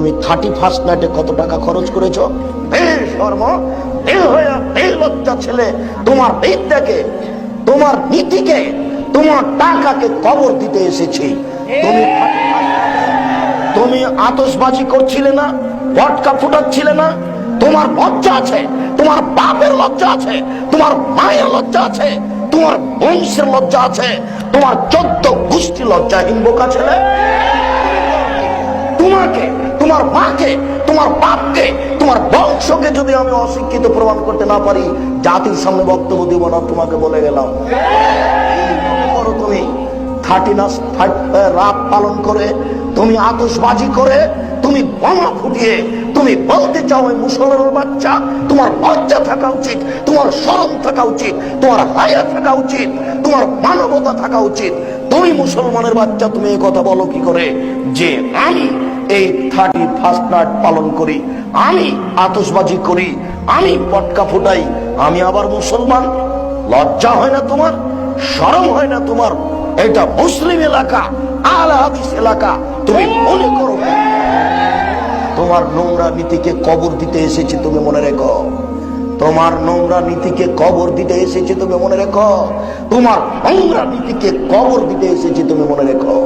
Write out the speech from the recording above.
তুমি 31st নাইটে কত টাকা খরচ করেছো? বেশরম, বেলজ্জা ছেলে, তোমার বিদ্যাকে, তোমার নীতিকে, তোমার টাকাকে কবর দিতে এসেছি। তুমি আতশবাজি করছিলে না, পটকা ফুটাচ্ছিলে না? তোমার লজ্জা আছে? তোমার বাপের লজ্জা আছে? তোমার মায়ের লজ্জা আছে? তোমার বংশের লজ্জা আছে? তোমার 14 গোষ্ঠী লজ্জাহীন বোকা ছেলে। তোমাকে, তোমার মাকে, তোমার বাপকে, তোমার বংশকে যদি আমি অশিক্ষিত প্রমাণ করতে না পারি, জাতির সামনে বক্তব্য দিব না, তোমাকে বলে গেলাম। তুমি 30 রাত পালন করে, তুমি আতশবাজি করে, তুমি বোমা ফুটিয়ে তুমি বলতে চাও ওই মুসলমানের বাচ্চা, তোমার লজ্জা থাকা উচিত, তোমার শরম থাকা উচিত, তোমার হায়া থাকা উচিত, তোমার মানবতা থাকা উচিত। তুমি মুসলমানের বাচ্চা, তুমি এই কথা বলো কি করে যে আমি এই 31st নাইট পালন করি, আমি আতশবাজি করি, আমি পটকা ফুটাই, আমি আবার মুসলমান? লজ্জা হয় না তোমার? শরম হয় না তোমার? এটা মুসলিম এলাকা, আহলে হাদিস এলাকা। তুমি মনে করো তোমার নোংরা নীতিকে কবর দিতে এসেছি, তুমি মনে রেখো। তোমার নোংরা নীতিকে কবর দিতে এসেছি, তুমি মনে রেখো। তোমার নোংরা নীতিকে কবর দিতে এসেছি, তুমি মনে রেখো।